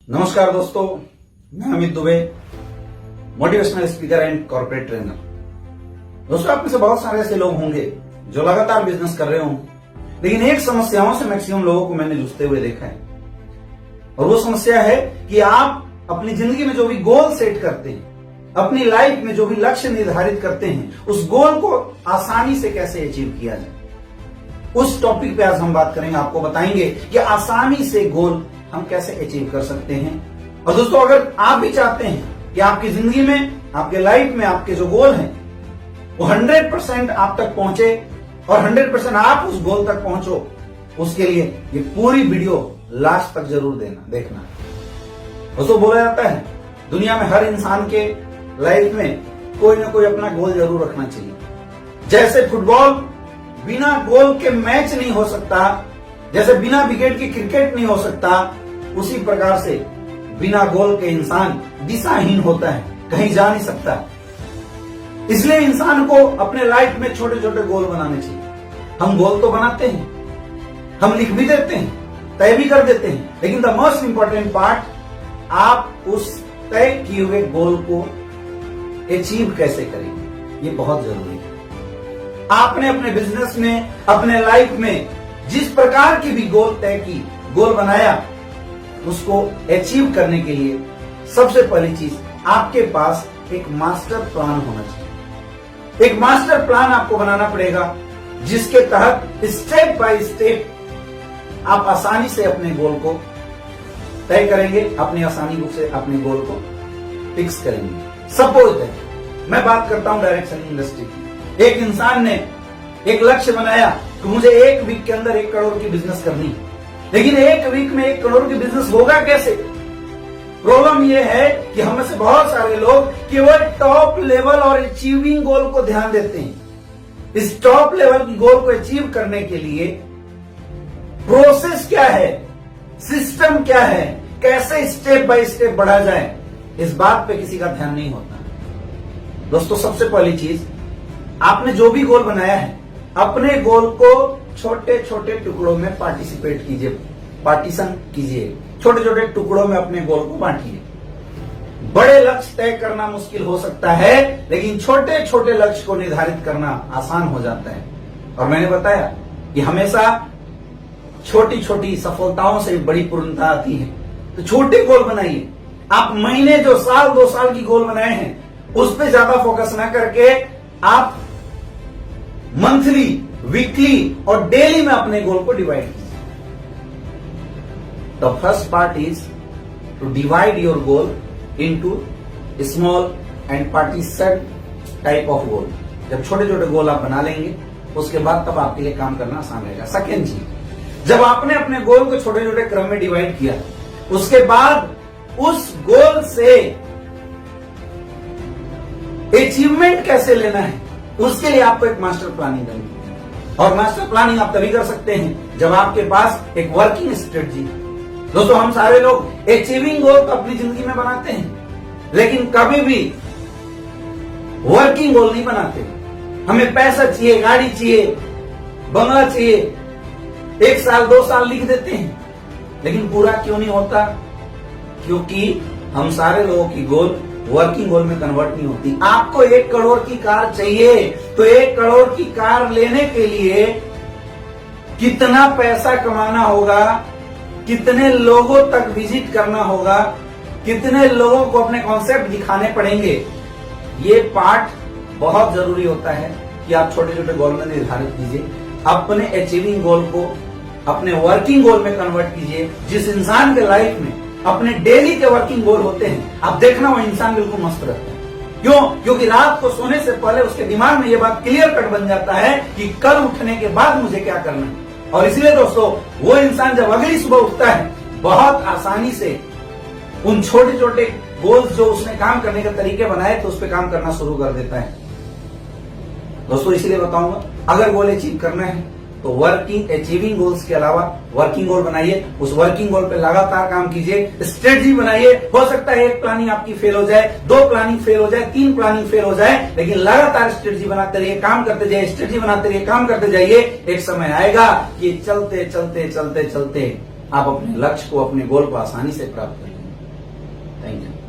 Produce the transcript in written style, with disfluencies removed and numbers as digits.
नमस्कार दोस्तों, मैं Amit Dubey, motivational speaker and corporate trainer. दोस्तों, आप में से बहुत सारे ऐसे लोग होंगे जो लगातार बिजनेस कर रहे हों, लेकिन एक समस्याओं से मैक्सिमम लोगों को मैंने जूझते हुए देखा है। और वो समस्या है कि आप अपनी जिंदगी में जो भी गोल सेट करते हैं, अपनी लाइफ में जो भी लक्ष्य निर्धारित करते हैं, उस गोल को आसानी से कैसे अचीव किया जाए। उस टॉपिक पे आज हम बात करेंगे, आपको बताएंगे कि आसानी से गोल हम कैसे अचीव कर सकते हैं। और दोस्तों, अगर आप भी चाहते हैं कि आपकी जिंदगी में, आपके लाइफ में आपके जो गोल हैं वो 100% आप तक पहुंचे और 100% आप उस गोल तक पहुंचो, उसके लिए ये पूरी वीडियो लास्ट तक जरूर देखना। दोस्तों, बोला जाता है दुनिया में हर इंसान के लाइफ में कोई ना कोई अपना गोल जरूर रखना चाहिए। जैसे फुटबॉल बिना गोल के मैच नहीं हो सकता, जैसे बिना विकेट के क्रिकेट नहीं हो सकता, उसी प्रकार से बिना गोल के इंसान दिशाहीन होता है, कहीं जा नहीं सकता। इसलिए इंसान को अपने लाइफ में छोटे छोटे गोल बनाने चाहिए। हम गोल तो बनाते हैं, हम लिख भी देते हैं, तय भी कर देते हैं, लेकिन द मोस्ट इंपॉर्टेंट पार्ट, आप उस तय किए हुए गोल को अचीव कैसे करेंगे, ये बहुत जरूरी है। आपने अपने बिजनेस में, अपने लाइफ में जिस प्रकार की भी गोल तय की, गोल बनाया, उसको अचीव करने के लिए सबसे पहली चीज आपके पास एक मास्टर प्लान होना चाहिए। एक मास्टर प्लान आपको बनाना पड़ेगा, जिसके तहत स्टेप बाय स्टेप आप आसानी से अपने गोल को तय करेंगे, अपनी आसानी से अपने गोल को फिक्स करेंगे। सपोज है, मैं बात करता हूं डायरेक्शन इंडस्ट्री की। एक इंसान ने एक लक्ष्य बनाया कि मुझे 1 वीक के अंदर 1 करोड़ की बिजनेस करनी है, लेकिन 1 वीक में 1 करोड़ की बिजनेस होगा कैसे? प्रॉब्लम यह है कि हम में से बहुत सारे लोग केवल टॉप लेवल और अचीविंग गोल को ध्यान देते हैं। इस टॉप लेवल की गोल को अचीव करने के लिए प्रोसेस क्या है, सिस्टम क्या है, कैसे स्टेप बाय स्टेप बढ़ा जाए, इस बात पे किसी का ध्यान नहीं होता। दोस्तों, सबसे पहली चीज, आपने जो भी गोल बनाया है, अपने गोल को छोटे छोटे टुकड़ों में पार्टीशन कीजिए। छोटे छोटे टुकड़ों में अपने गोल को बांटिए। बड़े लक्ष्य तय करना मुश्किल हो सकता है, लेकिन छोटे छोटे लक्ष्य को निर्धारित करना आसान हो जाता है। और मैंने बताया कि हमेशा छोटी छोटी सफलताओं से बड़ी पूर्णता आती है। तो छोटे गोल बनाइए। आप महीने, जो साल 2 साल की गोल बनाए हैं, उस पर ज्यादा फोकस ना करके आप मंथली, वीकली और डेली में अपने गोल को डिवाइड कीजिए। The first part is to divide your goal into small and partition type of goal. जब छोटे छोटे गोल आप बना लेंगे, उसके बाद तब आपके लिए काम करना आसान रहेगा। सेकेंड चीज, जब आपने अपने गोल को छोटे छोटे क्रम में डिवाइड किया, उसके बाद उस गोल से अचीवमेंट कैसे लेना है, उसके लिए आपको एक मास्टर प्लानिंग करनी है। और मास्टर प्लानिंग आप तभी कर सकते हैं जब आपके पास एक वर्किंग स्ट्रेटजी। दोस्तों, हम सारे लोग अचीविंग गोल तो अपनी जिंदगी में बनाते हैं, लेकिन कभी भी वर्किंग गोल नहीं बनाते। हमें पैसा चाहिए, गाड़ी चाहिए, बंगला चाहिए, 1 साल 2 साल लिख देते हैं, लेकिन पूरा क्यों नहीं होता? क्योंकि हम सारे लोगों की गोल वर्किंग गोल में कन्वर्ट नहीं होती। आपको 1 करोड़ की कार चाहिए, तो 1 करोड़ की कार लेने के लिए कितना पैसा कमाना होगा, कितने लोगों तक विजिट करना होगा, कितने लोगों को अपने कॉन्सेप्ट दिखाने पड़ेंगे, ये पार्ट बहुत जरूरी होता है कि आप छोटे छोटे गोल में निर्धारित कीजिए। अपने अचीविंग गोल को अपने वर्किंग गोल में कन्वर्ट कीजिए। जिस इंसान के लाइफ में अपने डेली के वर्किंग गोल होते हैं, आप देखना वो इंसान बिल्कुल मस्त रहता है। क्यों? क्योंकि रात को सोने से पहले उसके दिमाग में ये बात क्लियर कट बन जाता है कि कल उठने के बाद मुझे क्या करना है। और इसलिए दोस्तों, वो इंसान जब अगली सुबह उठता है, बहुत आसानी से उन छोटे छोटे गोल्स जो उसने काम करने के तरीके बनाए थे, उस पर काम करना शुरू कर देता है। दोस्तों, इसलिए बताऊंगा, अगर गोल अचीव करना है तो वर्किंग अचीविंग गोल्स के अलावा वर्किंग गोल बनाइए। उस वर्किंग गोल पे लगातार काम कीजिए, स्ट्रेटजी बनाइए। हो सकता है 1 प्लानिंग आपकी फेल हो जाए, 2 प्लानिंग फेल हो जाए, 3 प्लानिंग फेल हो जाए, लेकिन लगातार स्ट्रेटजी बनाते रहिए, काम करते जाइए, स्ट्रेटजी बनाते रहिए, काम करते जाइए। एक समय आएगा कि चलते चलते चलते चलते आप अपने लक्ष्य को, अपने गोल को आसानी से प्राप्त करेंगे। Thank you.